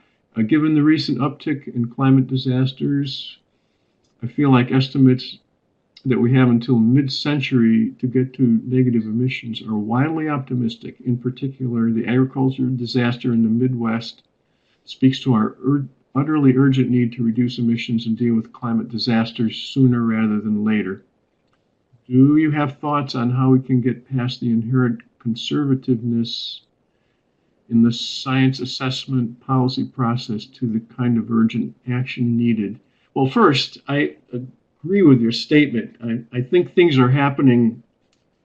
Given the recent uptick in climate disasters, I feel like estimates that we have until mid-century to get to negative emissions are wildly optimistic. In particular, the agriculture disaster in the Midwest speaks to our utterly urgent need to reduce emissions and deal with climate disasters sooner rather than later. Do you have thoughts on how we can get past the inherent conservativeness in the science assessment policy process to the kind of urgent action needed? Well, first, I agree with your statement. I think things are happening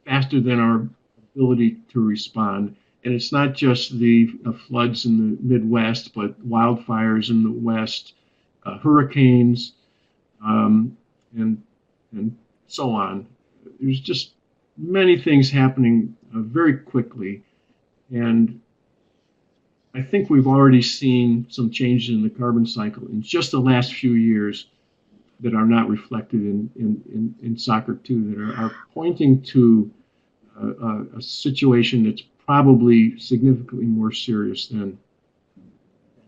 faster than our ability to respond. And it's not just the floods in the Midwest, but wildfires in the West, hurricanes, and so on. There's just many things happening very quickly. And I think we've already seen some changes in the carbon cycle in just the last few years that are not reflected in SOCCR2, that are pointing to a situation that's probably significantly more serious than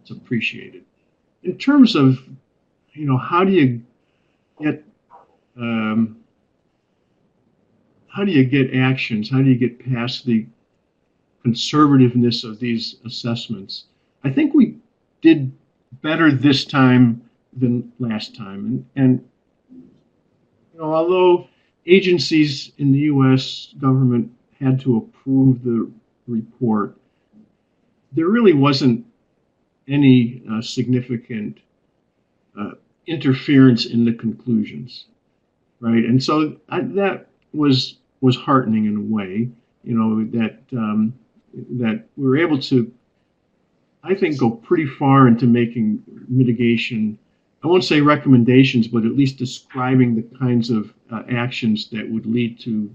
it's appreciated. In terms of, how do you get actions? How do you get past the conservativeness of these assessments? I think we did better this time than last time. And although agencies in the U.S. government had to approve the report, there really wasn't any significant interference in the conclusions, right? And so that was heartening in a way, that we were able to, I think, go pretty far into making mitigation, I won't say recommendations, but at least describing the kinds of actions that would lead to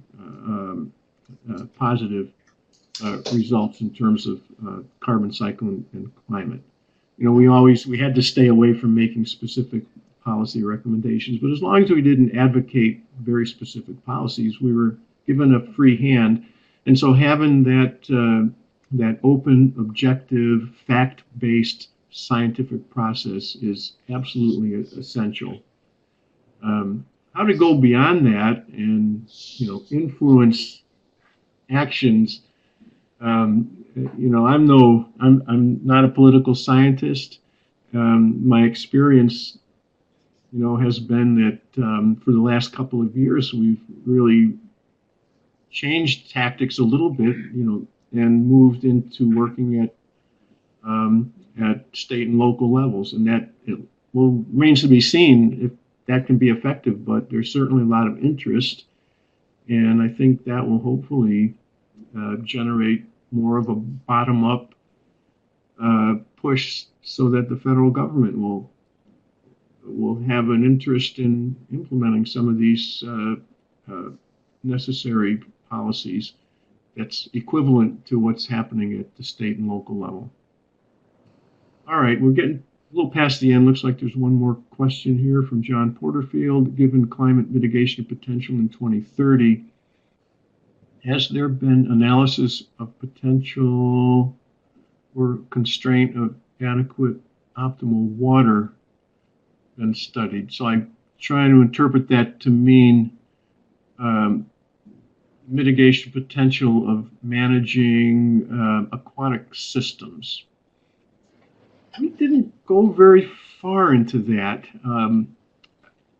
positive results in terms of carbon cycle and climate. We had to stay away from making specific policy recommendations, but as long as we didn't advocate very specific policies, we were given a free hand. And so having that open, objective, fact-based scientific process is absolutely essential. How to go beyond that and influence actions. I'm not a political scientist. My experience, has been that for the last couple of years we've really changed tactics a little bit, and moved into working at state and local levels, and that remains to be seen if that can be effective. But there's certainly a lot of interest, and I think that will hopefully generate more of a bottom-up push, so that the federal government will have an interest in implementing some of these necessary policies that's equivalent to what's happening at the state and local level. All right, we're getting a little past the end. Looks like there's one more question here from John Porterfield. Given climate mitigation potential in 2030, has there been analysis of potential or constraint of adequate optimal water been studied? So I'm trying to interpret that to mean mitigation potential of managing aquatic systems. We didn't go very far into that.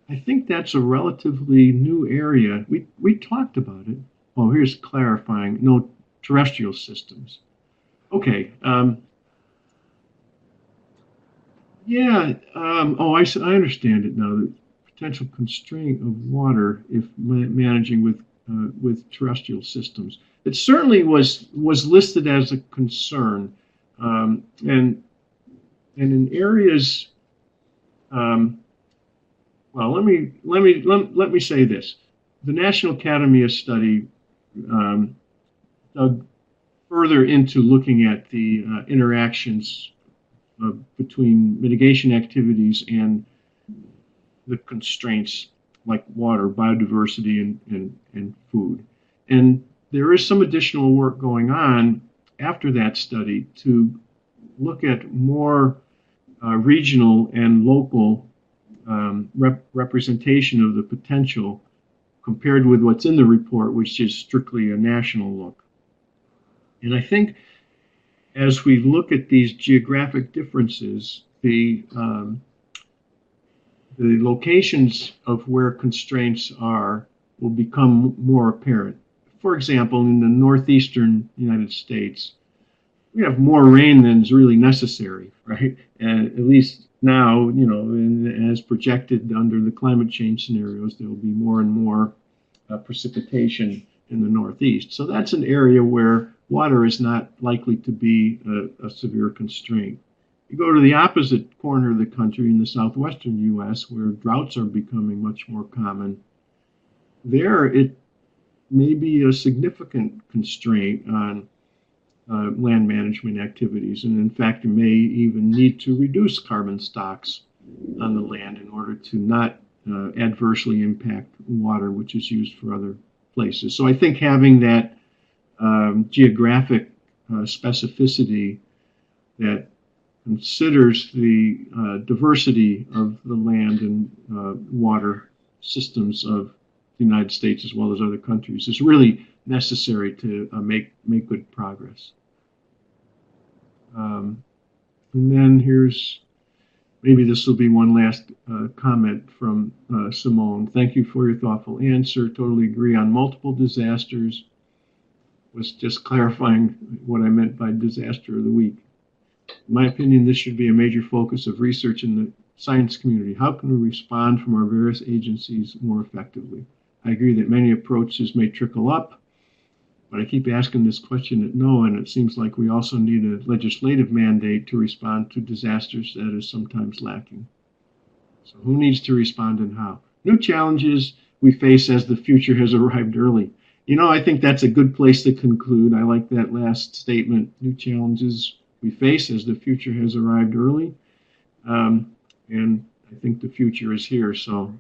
I think that's a relatively new area. We talked about it. Oh, here's clarifying. No, terrestrial systems. Okay. I understand it now. The potential constraint of water if managing with terrestrial systems. It certainly was listed as a concern, and in areas. Well, let me say this: the National Academy of Study dug further into looking at the interactions between mitigation activities and the constraints like water, biodiversity, and food. And there is some additional work going on after that study to look at more regional and local representation of the potential compared with what's in the report, which is strictly a national look. And I think as we look at these geographic differences, the locations of where constraints are will become more apparent. For example, in the northeastern United States, we have more rain than is really necessary, right? And at least now, you know, and as projected under the climate change scenarios, there will be more and more precipitation in the Northeast. So that's an area where water is not likely to be a severe constraint. You go to the opposite corner of the country in the southwestern U.S., where droughts are becoming much more common. There, it may be a significant constraint on land management activities. And in fact, you may even need to reduce carbon stocks on the land in order to not adversely impact water, which is used for other places. So I think having that geographic specificity that considers the diversity of the land and water systems of the United States as well as other countries is really necessary to make good progress. And then here's, maybe this will be one last comment from Simone. Thank you for your thoughtful answer. Totally agree on multiple disasters. Was just clarifying what I meant by disaster of the week. In my opinion, this should be a major focus of research in the science community. How can we respond from our various agencies more effectively? I agree that many approaches may trickle up, but I keep asking this question at NOAA, and it seems like we also need a legislative mandate to respond to disasters that is sometimes lacking. So who needs to respond and how? New challenges we face as the future has arrived early. You know, I think that's a good place to conclude. I like that last statement, new challenges we face as the future has arrived early. And I think the future is here. So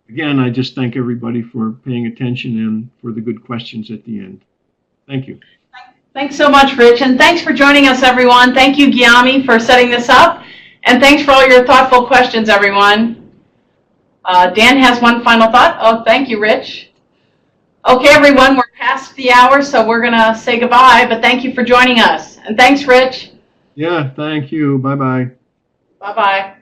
again, I just thank everybody for paying attention and for the good questions at the end. Thank you. Thanks so much, Rich, and thanks for joining us, everyone. Thank you, Gyami, for setting this up, and thanks for all your thoughtful questions, everyone. Dan has one final thought. Oh, thank you, Rich. Okay, everyone, we're past the hour, so we're going to say goodbye, but thank you for joining us. And thanks, Rich. Yeah, thank you. Bye-bye. Bye-bye.